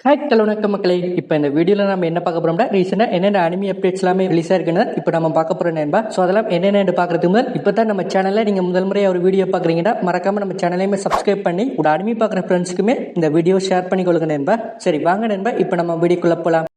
Hi hello வணக்கம் மக்களே. இப்போ இந்த வீடியோவில் நம்ம என்ன பார்க்க போறோம்னா ரீசெண்டாக என்னென்ன அனிமி அப்டேட்ஸ் எல்லாமே ரிலீஸ் ஆயிருக்குன்னு இப்போ நம்ம பார்க்க போறோம் நண்பா. ஸோ அதெல்லாம் என்னென்னு பார்க்கறதுக்கு முதல் இப்போ தான் நம்ம சேனலில் நீங்கள் முதல் முறையாக ஒரு வீடியோ பார்க்குறீங்கன்னா மறக்காம நம்ம சேனலையுமே சப்ஸ்கிரைப் பண்ணி ஒரு அனிமி பார்க்குற ஃப்ரெண்ட்ஸுக்குமே இந்த வீடியோ ஷேர் பண்ணி கொள்ளுங்க நண்பா. சரி வாங்க நண்பா, இப்போ நம்ம வீடியோக்குள்ள போகலாம்.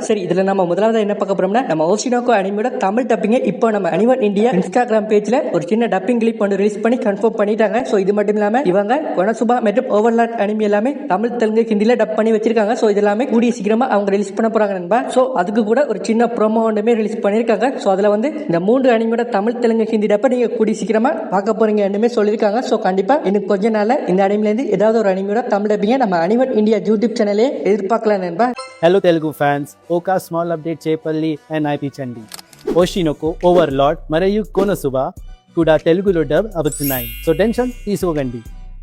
சரி, இதுல நம்ம முதலாவது என்ன பார்க்க போறோம்னா நம்ம ஓஷினோகோ அனிமியோட தமிழ் டப்பிங்க இப்போ நம்ம அனிவன் இந்தியா இன்ஸ்டாகிராம் பேஜ்ல ஒரு சின்ன டப்பிங் கிளிப் ஒன்று ரிலீஸ் பண்ணி கன்ஃபார்ம் பண்ணிட்டாங்க. ஸோ இது மட்டும் இல்லாம இவங்க கொனசுபா மற்றும் ஓவர்லாட் அனிமி எல்லாமே தமிழ் தெலுங்கு ஹிந்தியில டப் பண்ணி வச்சிருக்காங்க. ஸோ இது எல்லாமே கூடிய சீக்கிரமா அவங்க ரிலீஸ் பண்ண போறாங்க நண்பா. ஸோ அதுக்கு கூட ஒரு சின்ன ப்ரோமோ ஒன்றுமே ரிலீஸ் பண்ணிருக்காங்க. ஸோ அதுல வந்து இந்த 3 அனிமியோட தமிழ் தெலுங்கு ஹிந்தி டப்ப நீங்க கூடிய சீக்கிரமா பார்க்க போறீங்க சொல்லியிருக்காங்க. ஸோ கண்டிப்பா இன்னும் கொஞ்ச நாள்ல இந்த அனிமில இருந்து ஏதாவது ஒரு அனிமியோட தமிழ் டப்பிங்க நம்ம அனிவன் இந்தியா யூடியூப் சேனலே எதிர்பார்க்கலாம் நண்பா. Hello Telugu fans, Oka small update Chepalli and IP Chandi. Oshinoko Overlord Marayu Konosuba Kuda Telugulo dub avutunnayi. So tension తీసుకోకండి.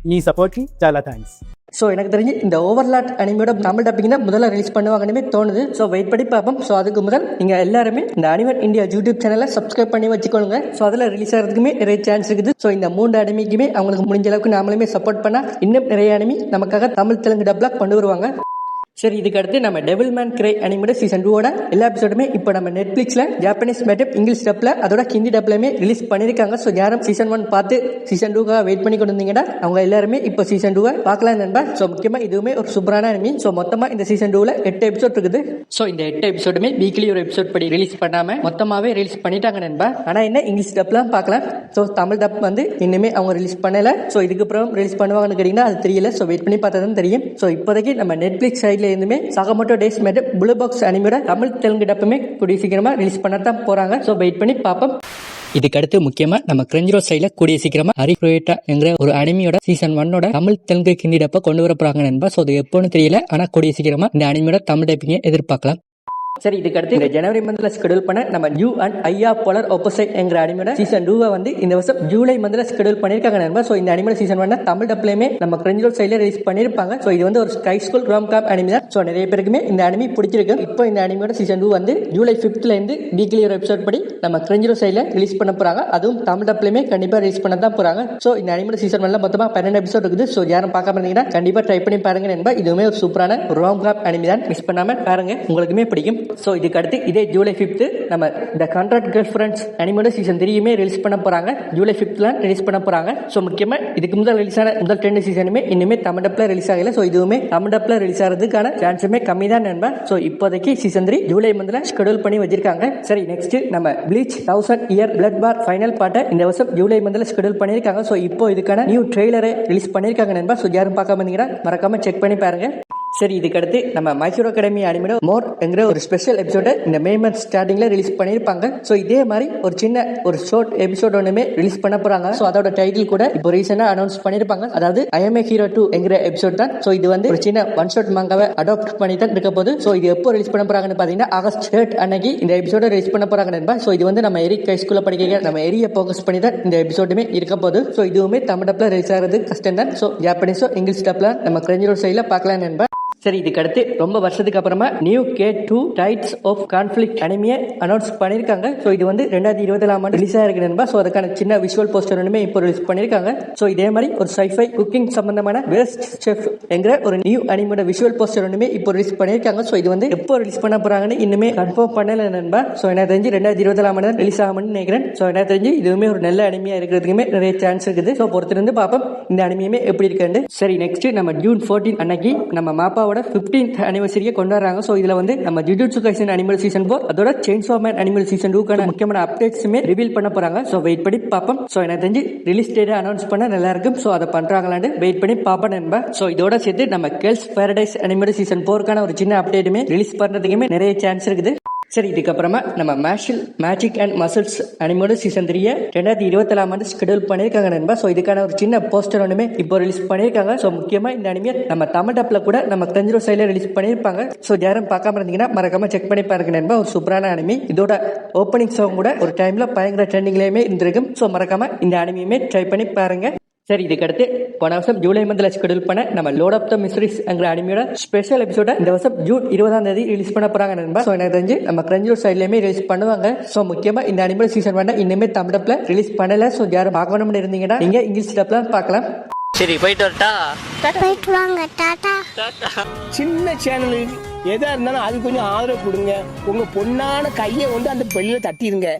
మీ సపోర్ట్ కి చాలా థాంక్స్. ஸோ எனக்கு தெரிஞ்சு இந்த ஓவர்லாட் அனிமியோட தமிழ் டப்பிங் தான் முதல்ல ரிலீஸ் பண்ணுவாங்கன்னு தோணுது. ஸோ வெயிட் பண்ணி பார்ப்போம். ஸோ அதுக்கு முதல் நீங்கள் எல்லாருமே இந்த அனிவன் இந்தியா யூடியூப் சேனலை சப்ஸ்கிரைப் பண்ணி வச்சுக்கோங்க. ஸோ அதில் ரிலீஸ் ஆகிறதுக்குமே நிறைய சான்ஸ் இருக்குது. ஸோ இந்த 3 அனிமிக்குமே அவங்களுக்கு முடிஞ்ச அளவுக்கு நாமளுமே சப்போர்ட் பண்ணால் இன்னும் நிறைய அனிமி நமக்காக தமிழ் தெலுங்கு டப்ல கொண்டு வருவாங்க. சரி, இதுக்கு அடுத்து நம்ம டெவில் மேன் கிரை அனிமோட சீசன் 2 எல்லா எபிசோடுமே இப்போ நம்ம நெட்ஃபிளிக்ஸ்ல ஜாப்பனீஸ் மற்றும் இங்கிலீஷ் டப்ல அதோட ஹிந்தி டப்லயுமே ரிலீஸ் பண்ணிருக்காங்க. ஸோ யாரும் சீசன் 1 பார்த்து சீசன் 2 வெயிட் பண்ணி கொண்டு வந்தீங்கன்னா அவங்க எல்லாருமே இப்போ சீசன் 2 பார்க்கலாம் நண்பா. ஸோ முக்கியமா இதுவுமே ஒரு சூப்பரான அனிமி. ஸோ மொத்தமா இந்த சீசன் 2ல 8 எபிசோட் இருக்குது. ஸோ இந்த 8 எபிசோடுமே வீக்லி ஒரு எபிசோட் படி ரிலீஸ் பண்ணாம மொத்தமாவே ரிலீஸ் பண்ணிட்டாங்க நண்பா. ஆனா என்ன இங்கிலீஷ் டப்லாம் பார்க்கலாம். ஸோ தமிழ் டப் வந்து இன்னுமே அவங்க ரிலீஸ் பண்ணல. ஸோ இதுக்கப்புறம் ரிலீஸ் பண்ணுவாங்கன்னு கேட்டீங்கன்னா அது தெரியல. ஸோ வெயிட் பண்ணி பார்த்தா தான் தெரியும். ஸோ இப்போதைக்கு நம்ம நெட்ஃபிளிக்ஸ் சைட்ல இருந்துமே சகமோட்டோ டேஸ் மற்றும் ப்ளூ பாக்ஸ் அனிமியோட தமிழ் தெலுங்கு டப்புமே கூடிய சீக்கிரமா ரிலீஸ் பண்ணத்தான் போறாங்க. ஸோ வெயிட் பண்ணி பார்ப்போம். இதுக்கு அடுத்து முக்கியமா நம்ம கிரஞ்சிரோ சைட்ல கூடிய சீக்கிரமா ஹரிப்ரோயேட்டா என்கிற ஒரு அனிமியோட சீசன் 1 தமிழ் தெலுங்கு ஹிந்தி டப்ப கொண்டு வர போறாங்க நண்பா. ஸோ அது எப்போன்னு தெரியல. ஆனா கூடிய சீக்கிரமா இந்த அனிமியோட தமிழ் டப்பிங்க எதிர்பார்க்கலாம். சரி, இதுக்கு அடுத்து இந்த ஜனவரி மந்த்ல ஷெட்யூல் பண்ண நம்ம நியூ அண்ட் ஐயா போலர் ஆப்போசிட் என்கிற அனிமேட சீசன் 2 வந்து இந்த வருஷம் ஜூலை மந்த்ல ஷெட்யூல் பண்ணிருக்காங்க நண்பா. சோ இந்த அனிமேட சீசன் 1 தமிழ் டப்லயுமே நம்ம கிரஞ்சிரோல் சைடுல ரிலீஸ் பண்ணிருப்பாங்க. சோ இது வந்து ஒரு sky school Rome com anime தான். சோ நிறைய பேருக்குமே இந்த அனிமே பிடிச்சிருக்கு. இப்போ இந்த அனிமேட சீசன் 2 வந்து ஜூலை 5th இருந்து வீக்லி ஒரு எபிசோட் படி நம்ம கிரஞ்சிரோல் சைடுல ரிலீஸ் பண்ண போறாங்க. அதுவும் தமிழ் டப்லயுமே கண்டிப்பா ரிலீஸ் பண்ண தான் போறாங்க. சோ இந்த அனிமேட சீசன் 1ல மொத்தமா 12 எபிசோட் இருக்குது. சோ யாரும் பார்க்காம இருந்தீங்கன்னா கண்டிப்பா ட்ரை பண்ணி பாருங்க நண்பா. இதுவுமே ஒரு சூப்பரான ரோம் காம் அனிமே தான். மிஸ் பண்ணாம பாருங்க, உங்களுக்குமே பிடிக்கும். சோ இதுக்கு அடுத்து இதே ஜூலை 5th நம்ம த கான்ட்ராக்ட் கேர்ள் ஃப்ரெண்ட்ஸ் அனிமேட சீசன் 3 ரிலீஸ் பண்ண போறாங்க. ஜூலை 5th ரிலீஸ் பண்ண போறாங்க. சோ முக்கியமா இதுக்கு முதல் ரிலீஸ் ஆன முதல் 2 சீசனுமே இன்னுமே தமிழ் டப்ல ரிலீஸ் ஆகல. சோ இதுவுமே தமிழ் டப்ல ரிலீஸ் ஆகிறதுக்கான சான்ஸுமே கம்மி தான் நண்பா. சோ இப்போதைக்கு சீசன் 3 ஜூலை மந்த்ல ஷெட்யூல் பண்ணி வச்சிருக்காங்க. சரி, நெக்ஸ்ட் நம்ம ப்ளீச் 1000 இயர் பிளட் பார் ஃபைனல் பார்ட்டை இந்த வருஷம் ஜூலை மந்த்ல ஷெட்யூல் பண்ணிருக்காங்க. சோ இப்போ இதுக்கான நியூ ட்ரெய்லரை ரிலீஸ் பண்ணிருக்காங்க நண்பா. சோ யாரும் பார்க்காம இருந்தீங்கன்னா மறக்காம செக் பண்ணி பாருங்க. சரி, இதுக்கு அடுத்து நம்ம மை ஹீரோ அகாடமி அனிமேட மோர் என்கிற ஒரு ஸ்பெஷல் எபிசோட இந்த மே மந்த் ஸ்டார்டிங்ல ரிலீஸ் பண்ணிருப்பாங்க. சோ இதே மாதிரி ஒரு சின்ன ஒரு ஷார்ட் எபிசோட் ஒண்ணுமே ரிலீஸ் பண்ண போறாங்க. சோ அதோட டைட்டில் கூட இப்போ ரீசெண்டா அனௌன்ஸ் பண்ணிருப்பாங்க. அதாவது ஐ எம் ஏ ஹீரோ 2 என்கிற எபிசோட் தான். சோ இது வந்து ஒரு சின்ன ஒன் ஷாட் மாங்காவை அடாப்ட் பண்ணி தான் இருக்க போது. சோ இது எப்போ ரிலீஸ் பண்ண போறாங்கன்னு பாத்தீங்கன்னா ஆகஸ்ட் 3 அன்னைக்கு இந்த எபிசோட ரிலீஸ் பண்ண போறாங்க நண்பா. சோ இது வந்து நம்ம எரிக் ஹை ஸ்கூல்ல படிக்க நம்ம எரிய போக்கஸ் பண்ணி தான் இந்த எபிசோடுமே இருக்க போது. சோ இதுவுமே தமிழ் டப்ல ரிலீஸ் ஆகிறது கஷ்டம் தான். சோ ஜாப்பனீஸோ இங்கிலீஷ் டப்ல நம்ம கிரஞ்சிரோல் சைட்ல பார்க்கலாம் நண்பா. சரி, இதுக்கு அடுத்து ரொம்ப வருஷத்துக்கு அப்புறமா new K2 tides of conflict அனிமியை அனௌன்ஸ் பண்ணிருக்காங்க. சோ இது வந்து 2024 ரிலீஸ் ஆயிருக்கு நண்பா. சோ அதுக்கான சின்ன விஷுவல் போஸ்டர் ஒன்றுமே இப்போ ரிலீஸ் பண்ணிருக்காங்க. சோ இதே மாதிரி ஒரு சைஃபை குக்கிங் சம்பந்தமான பெஸ்ட் செஃப் என்கிற ஒரு நியூ அனிமோட விஷுவல் போஸ்டர் ஒன்றுமே இப்போ ரிலீஸ் பண்ணிருக்காங்க. சோ இது வந்து எப்போ ரிலீஸ் பண்ண போறாங்கன்னு இன்னுமே கன்ஃபார்ம் பண்ணல நண்பா. சோ எனக்கு தெரிஞ்சு 2024 தான் ரிலீஸ் ஆகும்னு நினைக்கிறேன். சோ எனக்கு தெரிஞ்சு இதுவுமே ஒரு நல்ல அனிமையா இருக்கிறதுக்குமே நிறைய சான்ஸ் இருக்குது. சோ பொறுத்திருந்து பார்ப்போம் இந்த அனிமையுமே எப்படி இருக்குன்னு. சரி, நெக்ஸ்ட் நம்ம ஜூன் 14 அன்னைக்கு நம்ம மாப்பாவோட 15th அனிவர்சரியை கொண்டாடுறாங்க. சோ இதுல வந்து நம்ம ஜுஜுட்சு கைசன் அனிமல் சீசன் 4 அதோட செயின்சா மேன் அனிமல் சீசன் 2 முக்கியமான அப்டேட்ஸுமே ரிவீல் பண்ண போறாங்க. சோ வெயிட் பண்ணி பார்ப்போம். சோ எனக்கு தெரிஞ்சு ரிலீஸ் டேட் அனௌன்ஸ் பண்ண நல்லா இருக்கும். சோ அதை பண்றாங்களான்னு வெயிட் பண்ணி பார்ப்போம் நண்பா. சோ இதோட சேர்த்து நம்ம கேர்ள்ஸ் பாரடைஸ் அனிமல் சீசன் 4 ஒரு சின்ன அப்டேட்டுமே ரிலீஸ் பண்றதுக்குமே நிறைய சான்ஸ் இருக்குது. சரி, இதுக்கப்புறமா நம்ம மேஜிக் அண்ட் மசில்ஸ் அனிமோட சீசன் 3 2024 ஷெட்யூல் பண்ணிருக்காங்க நண்பா. சோ இதுக்கான ஒரு சின்ன போஸ்டர் ஒன்றுமே இப்போ ரிலீஸ் பண்ணிருக்காங்க. சோ முக்கியமா இந்த அனிமே நம்ம தமிழ் டப்ல கூட நம்ம கிரஞ்சிரோ சைட்ல ரிலீஸ் பண்ணிருப்பாங்க. சோ யாரும் பார்க்காம இருந்தீங்கன்னா மறக்காம செக் பண்ணி பாருங்க நண்பா. ஒரு சூப்பரான அனிமே. இதோட ஓப்பனிங் சாங் கூட ஒரு டைம்ல பயங்கர ட்ரெண்டிங்லயுமே இருந்திருக்கும். சோ மறக்காம இந்த அனிமையுமே ட்ரை பண்ணி பாருங்க. சரி, இதுக்கு அடுத்து போன வருஷம் ஜூலை மந்த்ல ஷெட்யூல் பண்ண நம்ம லோட் ஆஃப் த மிஸ்ட்ரீஸ் என்கிற அனிமியோட ஸ்பெஷல் எபிசோட இந்த வருஷம் ஜூன் 20 ரிலீஸ் பண்ண போறாங்க நண்பா. சோ எனக்கு தெரிஞ்சு நம்ம கிரஞ்சிரோல் சைட்லயுமே ரிலீஸ் பண்ணுவாங்க. சோ முக்கியமா இந்த அனிமல் சீசன் 1 இன்னுமே தமிழ் டப்ல ரிலீஸ் பண்ணல. சோ யாரும் பார்க்கணும்னு இருந்தீங்கன்னா நீங்க இங்கிலீஷ் டப்ல பார்க்கலாம். சரி போயிட்டு வரட்டா. போயிட்டு வாங்க, டாடா. சின்ன சேனலு எதா இருந்தாலும் அது கொஞ்சம் ஆதரவு கொடுங்க. உங்க பொண்ணான கையை கொண்டு அந்த பெல்லில் தட்டிடுங்க.